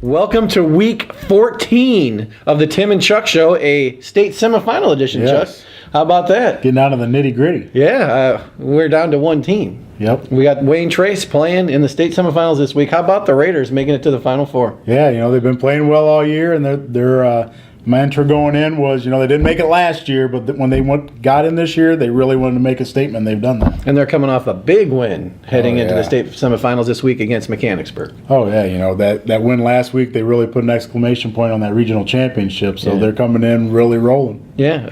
Welcome to week 14 of the Tim and Chuck Show, a state semifinal edition, Yes. Chuck. How about that? Getting down to the nitty gritty. Yeah, we're down to one team. Yep. We got Wayne Trace playing in the state semifinals this week. How about the Raiders making it to the Final Four? Yeah, they've been playing well all year, and their mantra going in was, they didn't make it last year, but when they got in this year, they really wanted to make a statement. They've done that. And they're coming off a big win heading into the state semifinals this week against Mechanicsburg. Oh, yeah, that win last week, they really put an exclamation point on that regional championship, so they're coming in really rolling. Yeah,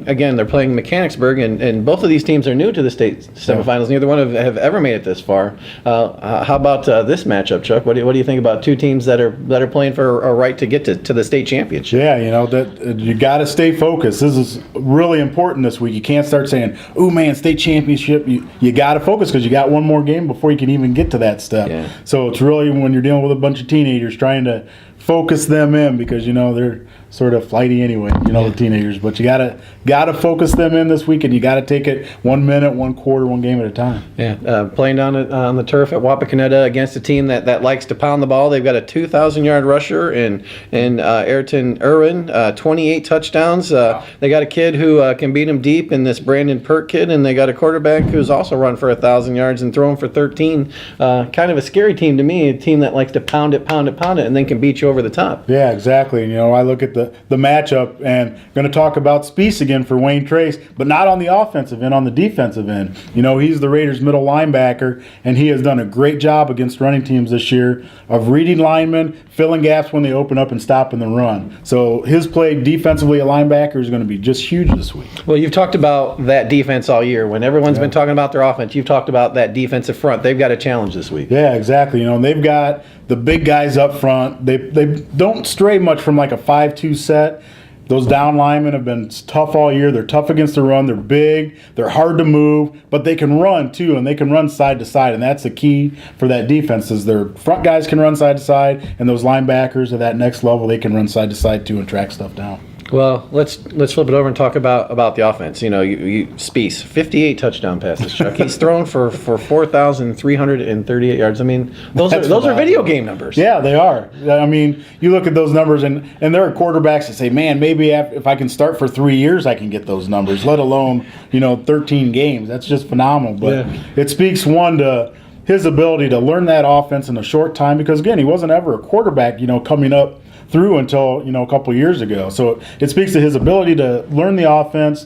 again, they're playing Mechanicsburg, and both of these teams are new to the state semifinals. Neither one have ever made it this far. How about this matchup, Chuck? What do you think about two teams that are playing for a right to get to the state championship? Yeah, that you got to stay focused. This is really important this week. You can't start saying, "Oh man, state championship." You got to focus because you got one more game before you can even get to that step. Yeah. So it's really when you're dealing with a bunch of teenagers trying to focus them in because they're sort of flighty anyway, the teenagers. But you gotta focus them in this week, and you gotta take it 1 minute, 1 quarter, one game at a time. Yeah, playing down on the turf at Wapakoneta against a team that likes to pound the ball. They've got a 2,000-yard rusher in Ayrton Irwin, 28 touchdowns. They got a kid who can beat him deep in this Brandon Pert kid, and they got a quarterback who's also run for 1,000 yards and thrown for 13. Kind of a scary team to me, a team that likes to pound it, and then can beat you over the top. Yeah, exactly. I look at the matchup, and going to talk about Speece again for Wayne Trace, but not on the offensive end, on the defensive end. He's the Raiders' middle linebacker, and he has done a great job against running teams this year of reading linemen, filling gaps when they open up, and stopping the run. So his play defensively at linebacker is going to be just huge this week. Well, you've talked about that defense all year. When everyone's been talking about their offense, you've talked about that defensive front. They've got a challenge this week. Yeah, exactly. They've got the big guys up front. They don't stray much from like a 5-2 set. Those down linemen have been tough all year. They're tough against the run. They're big. They're hard to move, but they can run too, and they can run side to side, and that's the key for that defense is their front guys can run side to side, and those linebackers at that next level, they can run side to side too and track stuff down. Well, let's flip it over and talk about the offense. Speece, 58 touchdown passes, Chuck. He's thrown for 4,338 yards. I mean, those are video game numbers. Yeah, they are. I mean, you look at those numbers, and there are quarterbacks that say, man, maybe if I can start for 3 years, I can get those numbers, let alone, 13 games. That's just phenomenal. But it speaks, one, to his ability to learn that offense in a short time because, again, he wasn't ever a quarterback, coming up through until a couple of years ago. So it speaks to his ability to learn the offense,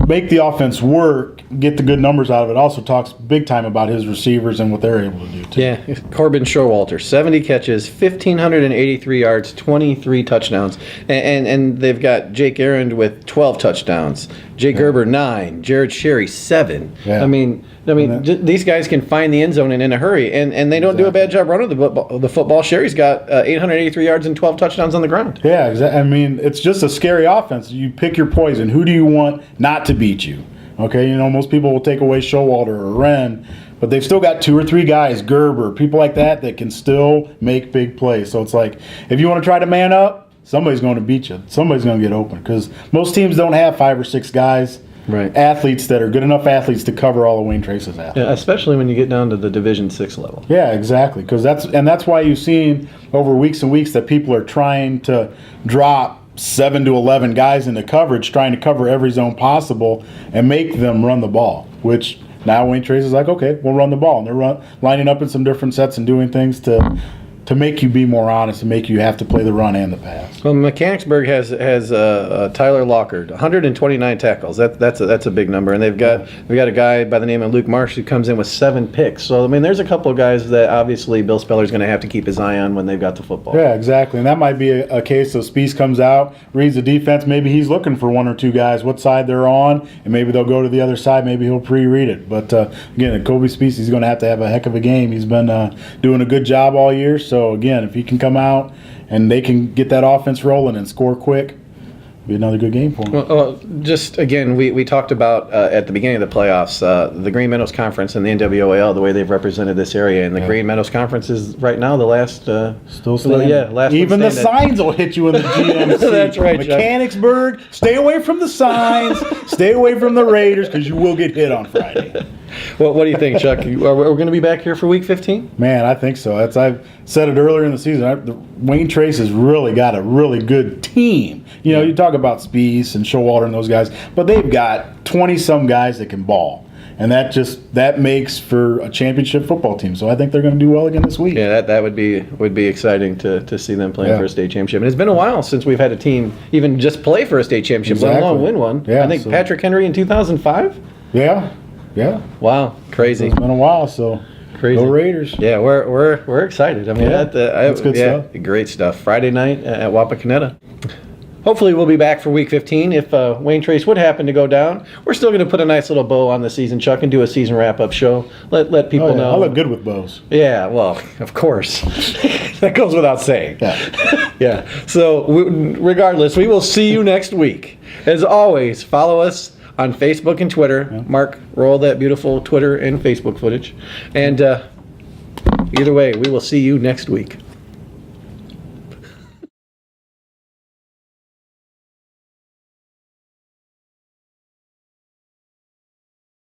make the offense work, get the good numbers out of it. Also talks big time about his receivers and what they're able to do too. Yeah, Corbin Showalter, 70 catches, 1,583 yards, 23 touchdowns, and they've got Jake Arend with 12 touchdowns, Jay Gerber 9, Jared Sherry 7. Yeah. I mean, these guys can find the end zone in a hurry, and they don't do a bad job running the football. Sherry's got 883 yards and 12 touchdowns on the ground. Yeah, exactly. I mean, it's just a scary offense. You pick your poison. Who do you want not to beat you? Okay, most people will take away Showalter or Wren, but they've still got 2 or 3 guys, Gerber, people like that can still make big plays. So it's like, if you want to try to man up, somebody's going to beat you. Somebody's going to get open because most teams don't have 5 or 6 guys. Right. Athletes that are good enough athletes to cover all of Wayne Trace's athletes. Yeah, especially when you get down to the Division 6 level. Yeah, exactly. Because that's why you've seen over weeks and weeks that people are trying to drop 7 to 11 guys into coverage, trying to cover every zone possible and make them run the ball. Which now Wayne Trace is like, okay, we'll run the ball, and they're lining up in some different sets and doing things to make you be more honest and make you have to play the run and the pass. Well, Mechanicsburg has Tyler Lockard, 129 tackles. That's a big number, and they've got a guy by the name of Luke Marsh who comes in with 7 picks. So I mean, there's a couple of guys that obviously Bill Speller's going to have to keep his eye on when they've got the football. Yeah, exactly, and that might be a case of Speece comes out, reads the defense. Maybe he's looking for 1 or 2 guys, what side they're on, and maybe they'll go to the other side. Maybe he'll pre-read it. But again, Kobe Speece, he's going to have a heck of a game. He's been doing a good job all year. So again, if he can come out and they can get that offense rolling and score quick, be another good game for them. Well, just again, we talked about at the beginning of the playoffs, the Green Meadows Conference and the NWAL, the way they've represented this area. And the Green Meadows Conference is right now the last. Still standing. Last. Even the signs will hit you in the GMC. That's right, Mechanicsburg, stay away from the signs. Stay away from the Raiders because you will get hit on Friday. What do you think, Chuck? Are we going to be back here for Week 15? Man, I think so. I've said it earlier in the season. Wayne Trace has really got a really good team. You know, you talk about Spieth and Showalter and those guys, but they've got 20-some guys that can ball. And that makes for a championship football team. So I think they're going to do well again this week. Yeah, that would be exciting to see them playing for a state championship. And it's been a while since we've had a team even just play for a state championship, let alone win one. Yeah, I think Patrick Henry in 2005. Yeah. Wow, crazy. It's been a while, so crazy. Go Raiders. Yeah, we're excited. I mean, that's good stuff. Great stuff. Friday night at Wapakoneta. Hopefully we'll be back for Week 15. If Wayne Trace would happen to go down, we're still going to put a nice little bow on the season, Chuck, and do a season wrap-up show. Let people know. I look good with bows. Yeah, well, of course. That goes without saying. Yeah. Yeah. So regardless, we will see you next week. As always, follow us on Facebook and Twitter. Yeah. Mark, roll that beautiful Twitter and Facebook footage. And either way, we will see you next week.